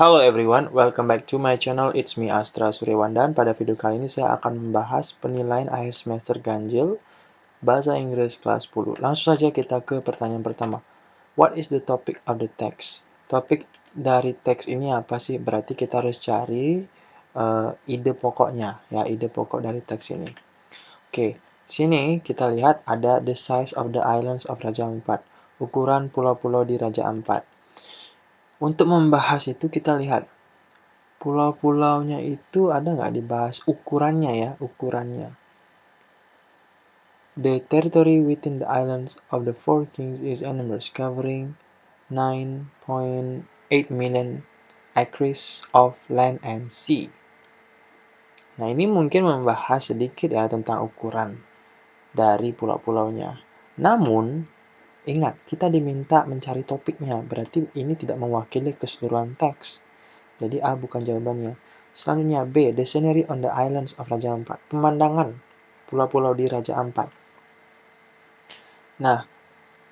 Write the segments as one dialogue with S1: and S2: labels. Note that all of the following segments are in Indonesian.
S1: Hello everyone, welcome back to my channel. It's me Astra Suryawandan. Pada video kali ini saya akan membahas penilaian akhir semester ganjil Bahasa Inggris kelas 10. Langsung saja kita ke pertanyaan pertama. What is the topic of the text? Topik dari teks ini apa sih? Berarti kita harus cari ide pokoknya, ya, ide pokok dari teks ini. Oke, sini kita lihat ada the size of the islands of Raja Ampat. Ukuran pulau-pulau di Raja Ampat. Untuk membahas itu kita lihat pulau-pulaunya itu ada nggak dibahas ukurannya ya, ukurannya. The territory within the islands of the Four Kings is enormous, covering 9.8 million acres of land and sea. Nah, ini mungkin membahas sedikit ya tentang ukuran dari pulau-pulaunya. Namun, ingat, kita diminta mencari topiknya, berarti ini tidak mewakili keseluruhan teks. Jadi A bukan jawabannya. Selanjutnya B, the scenery on the islands of Raja Ampat. Pemandangan pulau-pulau di Raja Ampat. Nah,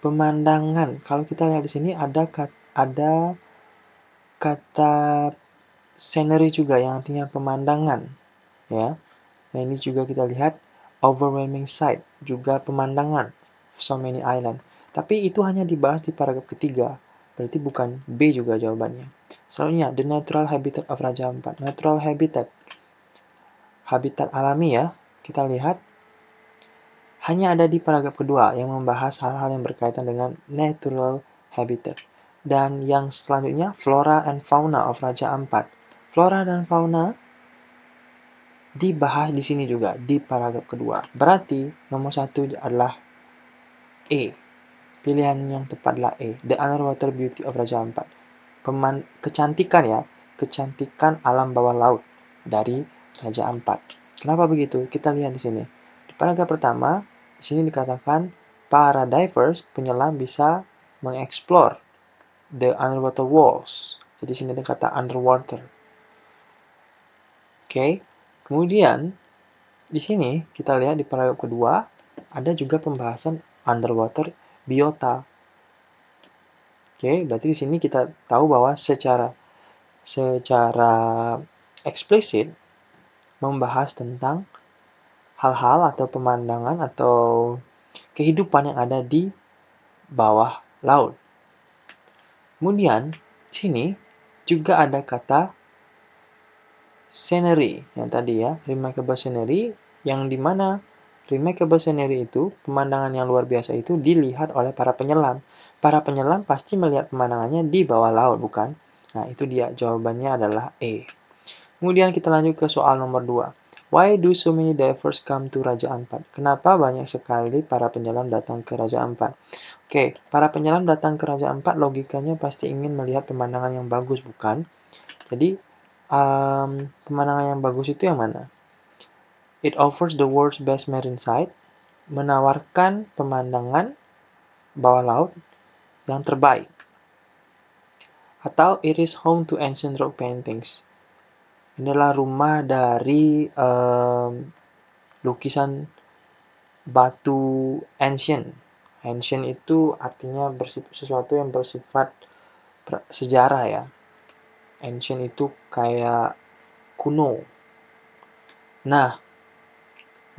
S1: pemandangan. Kalau kita lihat di sini ada kata scenery juga yang artinya pemandangan, ya. Nah, ini juga kita lihat overwhelming sight, juga pemandangan, so many island. Tapi itu hanya dibahas di paragraf ketiga. Berarti bukan B juga jawabannya. Selanjutnya, the natural habitat of Raja Ampat. Natural habitat. Habitat alami ya. Kita lihat hanya ada di paragraf kedua yang membahas hal-hal yang berkaitan dengan natural habitat. Dan yang selanjutnya, flora and fauna of Raja Ampat. Flora dan fauna dibahas di sini juga, di paragraf kedua. Berarti nomor 1 adalah E. Pilihan yang tepat adalah E. The underwater beauty of Raja Ampat. Kecantikan ya, kecantikan alam bawah laut dari Raja Ampat. Kenapa begitu? Kita lihat di sini. Di paragraf pertama, di sini dikatakan para divers, penyelam bisa mengeksplor the underwater walls. Jadi sini ada kata underwater. Oke. Kemudian di sini kita lihat di paragraf kedua ada juga pembahasan underwater biota. Oke, berarti di sini kita tahu bahwa secara eksplisit membahas tentang hal-hal atau pemandangan atau kehidupan yang ada di bawah laut. Kemudian, sini juga ada kata scenery yang tadi ya, remarkable scenery, yang dimana remarkable scenery itu, pemandangan yang luar biasa itu dilihat oleh para penyelam. Para penyelam pasti melihat pemandangannya di bawah laut, bukan? Nah, itu dia, jawabannya adalah E. Kemudian kita lanjut ke soal nomor 2. Why do so many divers come to Raja Ampat? Kenapa banyak sekali para penyelam datang ke Raja Ampat? Oke, para penyelam datang ke Raja Ampat logikanya pasti ingin melihat pemandangan yang bagus, bukan? Jadi, pemandangan yang bagus itu yang mana? It offers the world's best marine sight, menawarkan pemandangan bawah laut yang terbaik. Atau it is home to ancient rock paintings. Inilah rumah dari lukisan batu ancient. Ancient itu artinya sesuatu yang bersifat sejarah ya. Ancient itu kayak kuno. Nah,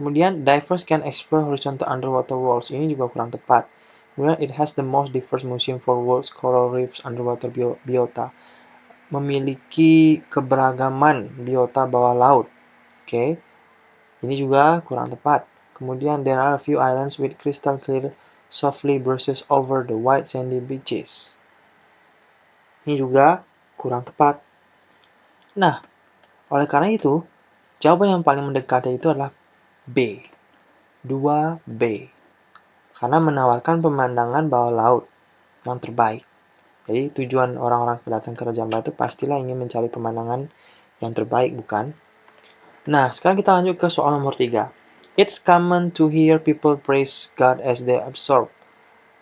S1: kemudian divers can explore horizontal underwater walls. Ini juga kurang tepat. Kemudian it has the most diverse museum for world's coral reefs underwater biota. Memiliki keberagaman biota bawah laut. Oke. Ini juga kurang tepat. Kemudian there are a few islands with crystal clear softly brushes over the white sandy beaches. Ini juga kurang tepat. Nah, oleh karena itu, jawaban yang paling mendekati itu adalah B. 2B. Karena menawarkan pemandangan bawah laut yang terbaik. Jadi tujuan orang-orang datang ke Raja Ampat itu pastilah ingin mencari pemandangan yang terbaik, bukan? Nah, sekarang kita lanjut ke soal nomor 3. It's common to hear people praise God as they absorb.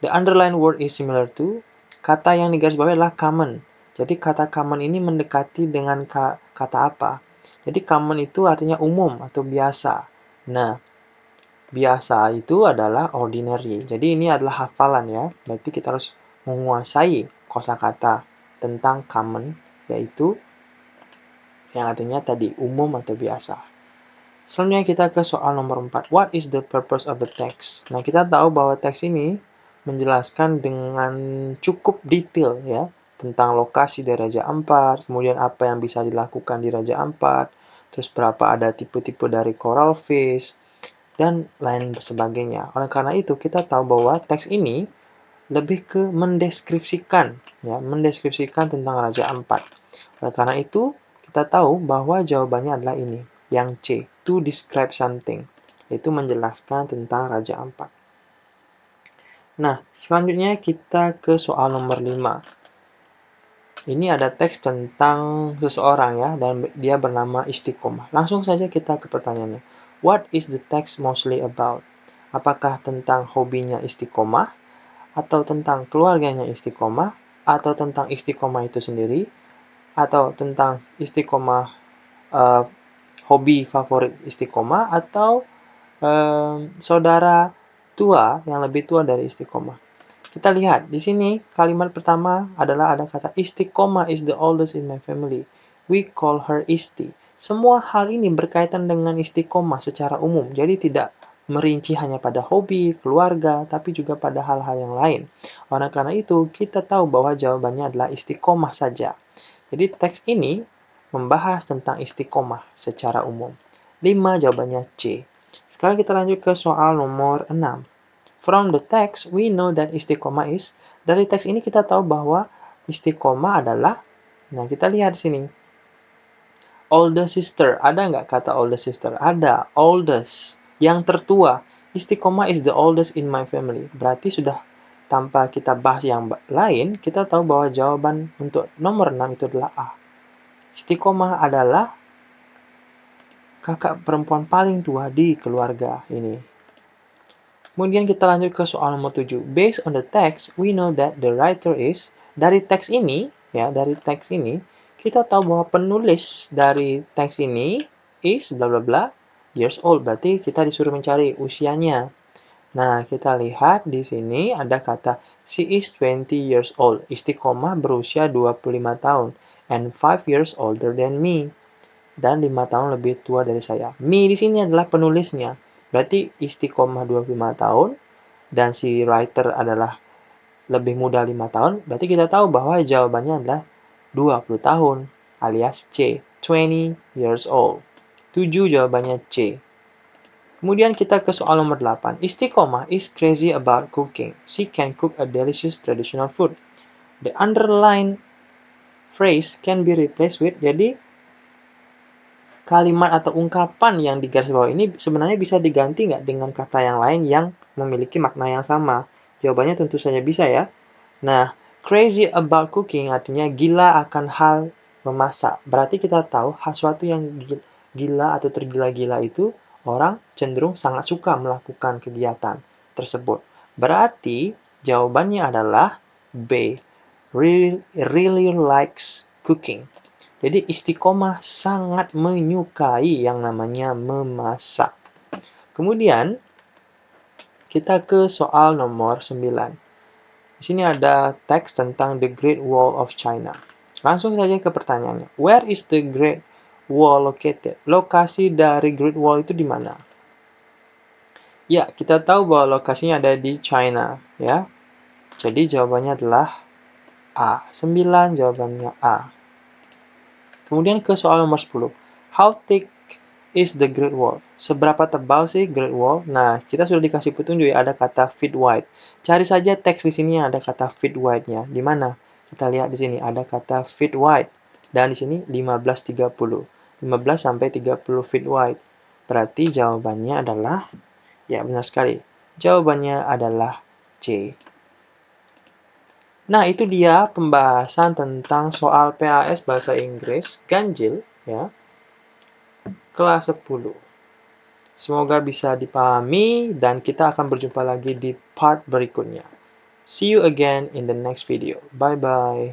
S1: The underlined word is similar to. Kata yang digarisbawahi adalah common. Jadi kata common ini mendekati dengan kata apa? Jadi common itu artinya umum atau biasa. Nah, biasa itu adalah ordinary. Jadi ini adalah hafalan ya. Berarti kita harus menguasai kosakata tentang common. yaitu yang artinya tadi umum atau biasa. Selanjutnya kita ke soal nomor 4. What is the purpose of the text? Nah, kita tahu bahwa teks ini menjelaskan dengan cukup detail ya tentang lokasi di Raja Ampat, kemudian apa yang bisa dilakukan di Raja Ampat, terus berapa ada tipe-tipe dari coral fish, dan lain sebagainya. Oleh karena itu, kita tahu bahwa teks ini lebih ke mendeskripsikan tentang Raja Ampat. Oleh karena itu, kita tahu bahwa jawabannya adalah ini, yang C, to describe something, yaitu menjelaskan tentang Raja Ampat. Nah, selanjutnya kita ke soal nomor 5. Ini ada teks tentang seseorang ya, dan dia bernama Istiqomah. Langsung saja kita ke pertanyaannya. What is the text mostly about? Apakah tentang hobinya Istiqomah, atau tentang keluarganya Istiqomah, atau tentang Istiqomah itu sendiri, atau tentang Istiqomah hobi favorit Istiqomah, atau saudara tua yang lebih tua dari Istiqomah. Kita lihat di sini kalimat pertama adalah ada kata Istiqomah is the oldest in my family. We call her Isti. Semua hal ini berkaitan dengan Istiqomah secara umum. Jadi tidak merinci hanya pada hobi, keluarga, tapi juga pada hal-hal yang lain. Oleh karena itu, kita tahu bahwa jawabannya adalah Istiqomah saja. Jadi teks ini membahas tentang Istiqomah secara umum. 5 jawabannya C. Sekarang kita lanjut ke soal nomor 6. From the text, we know that Istiqomah is, dari teks ini kita tahu bahwa Istiqomah adalah, nah kita lihat di sini, oldest sister. Ada nggak kata oldest sister? Ada, oldest, yang tertua. Istiqomah is the oldest in my family. Berarti sudah tanpa kita bahas yang lain, kita tahu bahwa jawaban untuk nomor 6 itu adalah A. Istiqomah adalah kakak perempuan paling tua di keluarga ini. Kemudian kita lanjut ke soal nomor 7. Based on the text, we know that the writer is, dari teks ini, kita tahu bahwa penulis dari teks ini is bla bla bla years old. Berarti kita disuruh mencari usianya. Nah, kita lihat di sini ada kata she is 20 years old. Istiqomah berusia 25 tahun and 5 years older than me. Dan 5 tahun lebih tua dari saya. Me di sini adalah penulisnya. Berarti Istiqomah 25 tahun dan si writer adalah lebih muda 5 tahun. Berarti kita tahu bahwa jawabannya adalah 20 tahun alias C, 20 years old. 7 jawabannya C. Kemudian kita ke soal nomor 8. Istiqomah is crazy about cooking. She can cook a delicious traditional food. The underlined phrase can be replaced with, jadi kalimat atau ungkapan yang di garis bawah ini sebenarnya bisa diganti nggak dengan kata yang lain yang memiliki makna yang sama? Jawabannya tentu saja bisa ya. Nah, crazy about cooking artinya gila akan hal memasak. Berarti kita tahu sesuatu yang gila atau tergila-gila itu orang cenderung sangat suka melakukan kegiatan tersebut. Berarti jawabannya adalah B. Really likes cooking. Jadi Istiqomah sangat menyukai yang namanya memasak. Kemudian kita ke soal nomor 9. Di sini ada teks tentang The Great Wall of China. Langsung saja ke pertanyaannya. Where is the Great Wall located? Lokasi dari Great Wall itu di mana? Ya, kita tahu bahwa lokasinya ada di China, ya. Jadi jawabannya adalah A. 9 jawabannya A. Kemudian ke soal nomor 10. How thick is the Great Wall? Seberapa tebal sih Great Wall? Nah, kita sudah dikasih petunjuk ya, ada kata feet wide. Cari saja teks di sini yang ada kata feet wide-nya. Di mana? Kita lihat di sini ada kata feet wide. Dan di sini 15-30. 15 sampai 30 feet wide. Berarti jawabannya adalah, ya benar sekali. Jawabannya adalah C. Nah, itu dia pembahasan tentang soal PAS Bahasa Inggris ganjil ya. Kelas 10. Semoga bisa dipahami dan kita akan berjumpa lagi di part berikutnya. See you again in the next video. Bye bye.